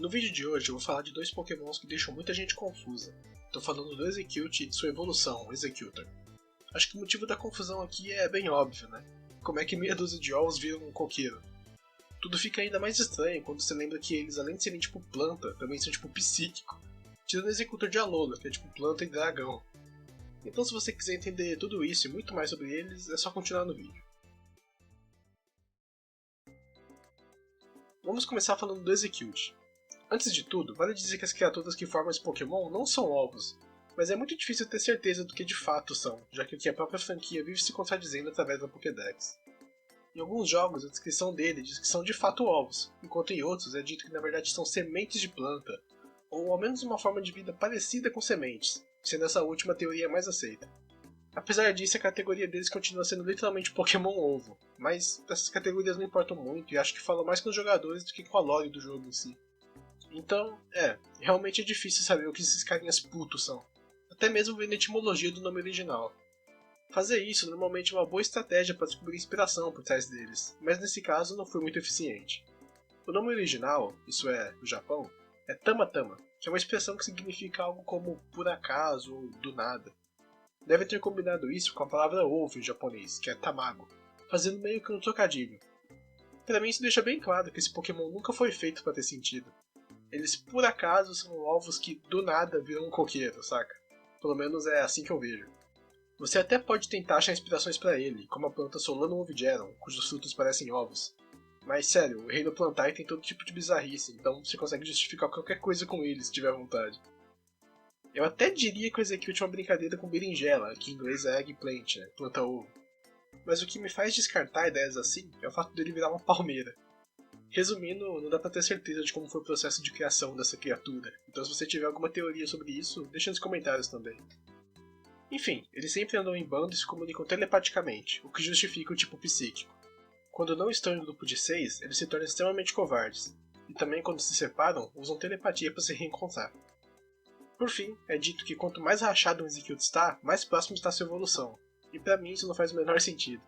No vídeo de hoje eu vou falar de dois pokémons que deixam muita gente confusa. Tô falando do Exeggcute e de sua evolução, o Exeggutor. Acho que o motivo da confusão aqui é bem óbvio, né? Como é que meia dúzia de ovos viram um coqueiro? Tudo fica ainda mais estranho quando você lembra que eles, além de serem tipo planta, também são tipo psíquico. Tirando o Exeggutor de Alola, que é tipo planta e dragão. Então se você quiser entender tudo isso e muito mais sobre eles, é só continuar no vídeo. Vamos começar falando do Exeggcute. Antes de tudo, vale dizer que as criaturas que formam esse Pokémon não são ovos, mas é muito difícil ter certeza do que de fato são, já que a própria franquia vive se contradizendo através da Pokédex. Em alguns jogos, a descrição dele diz que são de fato ovos, enquanto em outros é dito que na verdade são sementes de planta, ou ao menos uma forma de vida parecida com sementes, sendo essa última teoria mais aceita. Apesar disso, a categoria deles continua sendo literalmente Pokémon ovo, mas essas categorias não importam muito e acho que falam mais com os jogadores do que com a lore do jogo em si. Então, realmente é difícil saber o que esses carinhas putos são, até mesmo vendo a etimologia do nome original. Fazer isso normalmente é uma boa estratégia para descobrir inspiração por trás deles, mas nesse caso não foi muito eficiente. O nome original, isso é, do Japão, é Tama Tama, que é uma expressão que significa algo como por acaso ou do nada. Deve ter combinado isso com a palavra ovo em japonês, que é tamago, fazendo meio que um trocadilho. Para mim isso deixa bem claro que esse Pokémon nunca foi feito para ter sentido. Eles por acaso são ovos que do nada viram um coqueiro, saca? Pelo menos é assim que eu vejo. Você até pode tentar achar inspirações para ele, como a planta Solanum ovigerum, cujos frutos parecem ovos. Mas sério, o reino Plantae tem todo tipo de bizarrice, então você consegue justificar qualquer coisa com ele se tiver vontade. Eu até diria que o Exeggcute é uma brincadeira com berinjela, que em inglês é eggplant, né? Planta ovo. Mas o que me faz descartar ideias assim é o fato dele virar uma palmeira. Resumindo, não dá pra ter certeza de como foi o processo de criação dessa criatura, então se você tiver alguma teoria sobre isso, deixa nos comentários também. Enfim, eles sempre andam em bando e se comunicam telepaticamente, o que justifica o tipo psíquico. Quando não estão em grupo de 6, eles se tornam extremamente covardes, e também quando se separam, usam telepatia para se reencontrar. Por fim, é dito que quanto mais rachado um Exeggcute está, mais próximo está sua evolução, e pra mim isso não faz o menor sentido.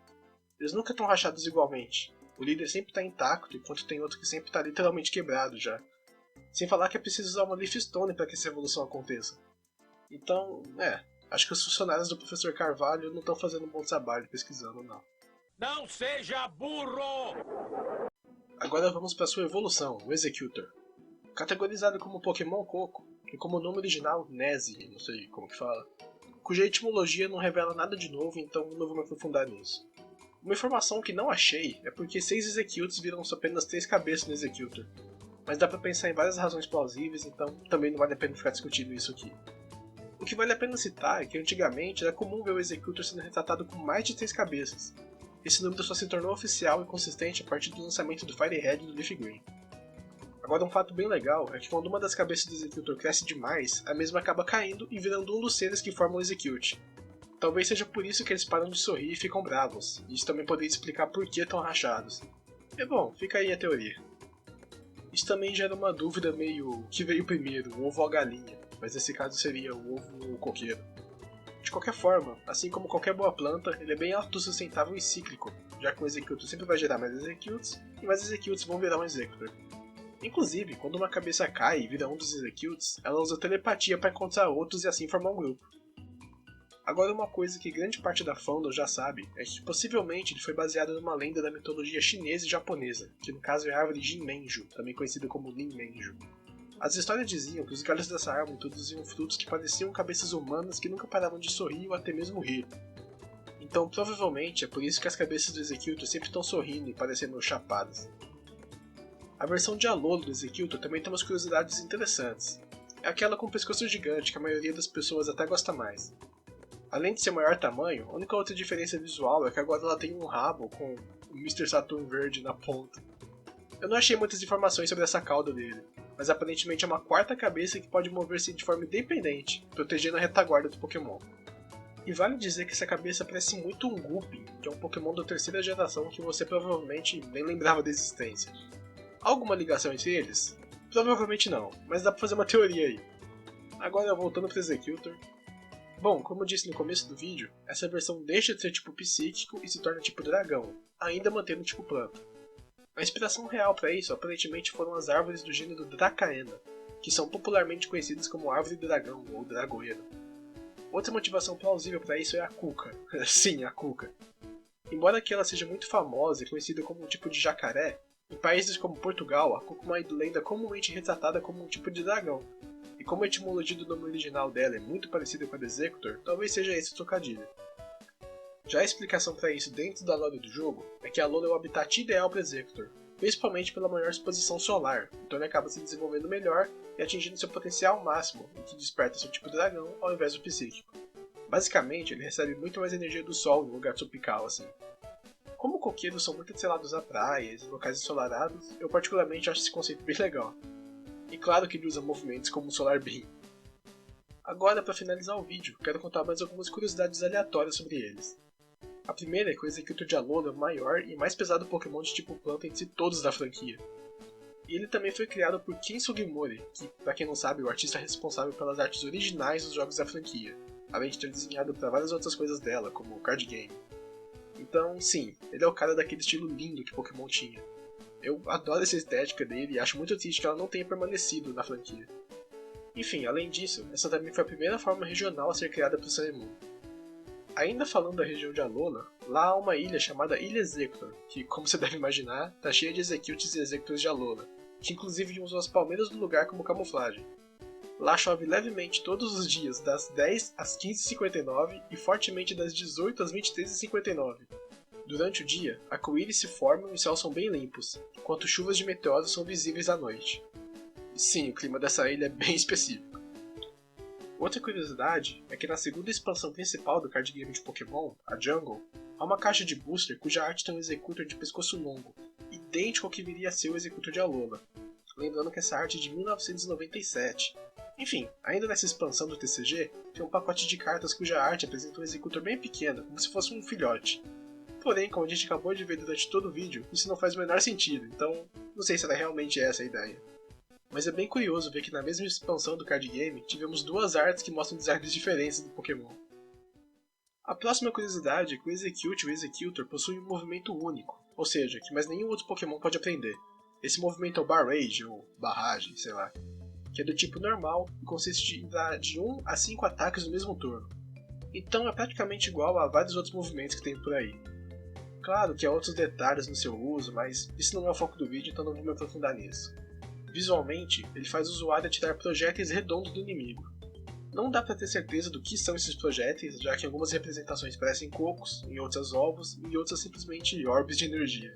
Eles nunca estão rachados igualmente. O líder sempre está intacto, enquanto tem outro que sempre está literalmente quebrado já. Sem falar que é preciso usar uma Leaf Stone para que essa evolução aconteça. Então, acho que os funcionários do Professor Carvalho não estão fazendo um bom trabalho pesquisando, não. Não seja burro! Agora vamos para sua evolução, o Exeggutor. Categorizado como Pokémon Coco, e como nome original, Nese, não sei como que fala, cuja etimologia não revela nada de novo, então não vou me aprofundar nisso. Uma informação que não achei é porque 6 Exeggcutes viram apenas 3 cabeças no Exeggutor, mas dá pra pensar em várias razões plausíveis, então também não vale a pena ficar discutindo isso aqui. O que vale a pena citar é que antigamente era comum ver o Exeggutor sendo retratado com mais de 3 cabeças. Esse número só se tornou oficial e consistente a partir do lançamento do Fire Red e do Leaf Green. Agora um fato bem legal é que quando uma das cabeças do Exeggutor cresce demais, a mesma acaba caindo e virando um dos seres que formam o Exeggcute. Talvez seja por isso que eles param de sorrir e ficam bravos, e isso também poderia explicar por que estão rachados. E bom, fica aí a teoria. Isso também gera uma dúvida meio o que veio primeiro, o ovo ou a galinha, mas nesse caso seria o ovo ou o coqueiro. De qualquer forma, assim como qualquer boa planta, ele é bem autossustentável e cíclico, já que o Exeggutor sempre vai gerar mais Exeggcutes, e mais Exeggcutes vão virar um Exeggutor. Inclusive, quando uma cabeça cai e vira um dos Exeggcutes, ela usa telepatia para encontrar outros e assim formar um grupo. Agora uma coisa que grande parte da fandom já sabe é que possivelmente ele foi baseado numa lenda da mitologia chinesa e japonesa, que no caso é a árvore Jinmenju, também conhecida como Linmenju. As histórias diziam que os galhos dessa árvore introduziam frutos que pareciam cabeças humanas que nunca paravam de sorrir ou até mesmo rir. Então provavelmente é por isso que as cabeças do Exeggutor sempre estão sorrindo e parecendo chapadas. A versão de Alola do Exeggutor também tem umas curiosidades interessantes. É aquela com o pescoço gigante que a maioria das pessoas até gosta mais. Além de ser maior tamanho, a única outra diferença visual é que agora ela tem um rabo com o Mr. Saturn verde na ponta. Eu não achei muitas informações sobre essa cauda dele, mas aparentemente é uma quarta cabeça que pode mover-se de forma independente, protegendo a retaguarda do Pokémon. E vale dizer que essa cabeça parece muito um Gupin, que é um Pokémon da terceira geração que você provavelmente nem lembrava da existência. Há alguma ligação entre eles? Provavelmente não, mas dá pra fazer uma teoria aí. Agora voltando pro Exeggutor. Bom, como eu disse no começo do vídeo, essa versão deixa de ser tipo psíquico e se torna tipo dragão, ainda mantendo tipo planta. A inspiração real para isso aparentemente foram as árvores do gênero Dracaena, que são popularmente conhecidas como árvore dragão ou dragoeiro. Outra motivação plausível para isso é a cuca. Sim, a cuca. Embora que ela seja muito famosa e conhecida como um tipo de jacaré, em países como Portugal, a cuca é uma lenda comumente retratada como um tipo de dragão. E como a etimologia do nome original dela é muito parecida com a do Executor, talvez seja esse o trocadilho. Já a explicação para isso dentro da lore do jogo é que a Alola é o habitat ideal para Executor, principalmente pela maior exposição solar, então ele acaba se desenvolvendo melhor e atingindo seu potencial máximo, o que desperta seu tipo dragão ao invés do psíquico. Basicamente, ele recebe muito mais energia do sol no lugar tropical, assim. Como coqueiros são muito atrelados a praias e locais ensolarados, eu particularmente acho esse conceito bem legal. E claro que ele usa movimentos como o Solar Beam. Agora, para finalizar o vídeo, quero contar mais algumas curiosidades aleatórias sobre eles. A primeira é que o Executor de Alola é o maior e mais pesado Pokémon de tipo planta entre todos da franquia. E ele também foi criado por Ken Sugimori, que, pra quem não sabe, é o artista responsável pelas artes originais dos jogos da franquia, além de ter desenhado para várias outras coisas dela, como o card game. Então, sim, ele é o cara daquele estilo lindo que Pokémon tinha. Eu adoro essa estética dele e acho muito triste que ela não tenha permanecido na franquia. Enfim, além disso, essa também foi a primeira forma regional a ser criada para o Sun e Moon. Ainda falando da região de Alola, lá há uma ilha chamada Ilha Executor, que, como você deve imaginar, está cheia de Executies e Executors de Alola, que inclusive usam as palmeiras do lugar como camuflagem. Lá chove levemente todos os dias, das 10 às 15h59 e fortemente das 18 às 23h59. Durante o dia, arco-íris se formam e os céus são bem limpos, enquanto chuvas de meteoros são visíveis à noite. E sim, o clima dessa ilha é bem específico. Outra curiosidade é que na segunda expansão principal do card game de Pokémon, a Jungle, há uma caixa de booster cuja arte tem um Executor de pescoço longo, idêntico ao que viria a ser o Executor de Alola. Lembrando que essa arte é de 1997. Enfim, ainda nessa expansão do TCG, tem um pacote de cartas cuja arte apresenta um Executor bem pequeno, como se fosse um filhote. Porém, como a gente acabou de ver durante todo o vídeo, isso não faz o menor sentido, então não sei se era realmente essa a ideia. Mas é bem curioso ver que na mesma expansão do card game, tivemos duas artes que mostram designs diferentes do Pokémon. A próxima curiosidade é que o Execute e o Executor possuem um movimento único, ou seja, que mais nenhum outro Pokémon pode aprender. Esse movimento é o Barrage, ou barragem, sei lá, que é do tipo normal e consiste em dar de 1 a 5 ataques no mesmo turno. Então é praticamente igual a vários outros movimentos que tem por aí. Claro que há outros detalhes no seu uso, mas isso não é o foco do vídeo, então não vou me aprofundar nisso. Visualmente, ele faz o usuário atirar projéteis redondos do inimigo. Não dá para ter certeza do que são esses projéteis, já que em algumas representações parecem cocos, em outras ovos e em outras simplesmente orbes de energia.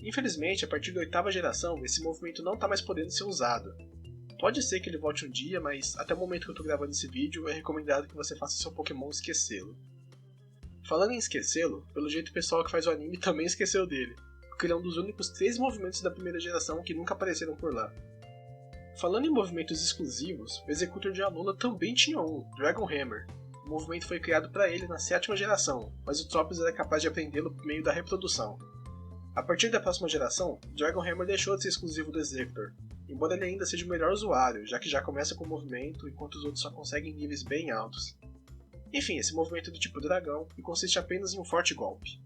Infelizmente, a partir da 8ª geração, esse movimento não está mais podendo ser usado. Pode ser que ele volte um dia, mas até o momento que eu estou gravando esse vídeo, é recomendado que você faça seu Pokémon esquecê-lo. Falando em esquecê-lo, pelo jeito o pessoal que faz o anime também esqueceu dele, porque ele é um dos únicos 3 movimentos da primeira geração que nunca apareceram por lá. Falando em movimentos exclusivos, o Executor de Alola também tinha um, Dragon Hammer. O movimento foi criado para ele na 7ª geração, mas o Tropius era capaz de aprendê-lo por meio da reprodução. A partir da próxima geração, Dragon Hammer deixou de ser exclusivo do Executor, embora ele ainda seja o melhor usuário, já que já começa com o movimento enquanto os outros só conseguem níveis bem altos. Enfim, esse movimento é do tipo dragão e consiste apenas em um forte golpe.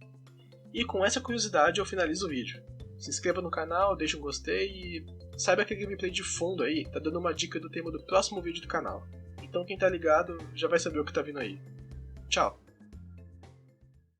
E com essa curiosidade eu finalizo o vídeo. Se inscreva no canal, deixe um gostei e saiba que a gameplay de fundo aí tá dando uma dica do tema do próximo vídeo do canal. Então quem tá ligado já vai saber o que tá vindo aí. Tchau!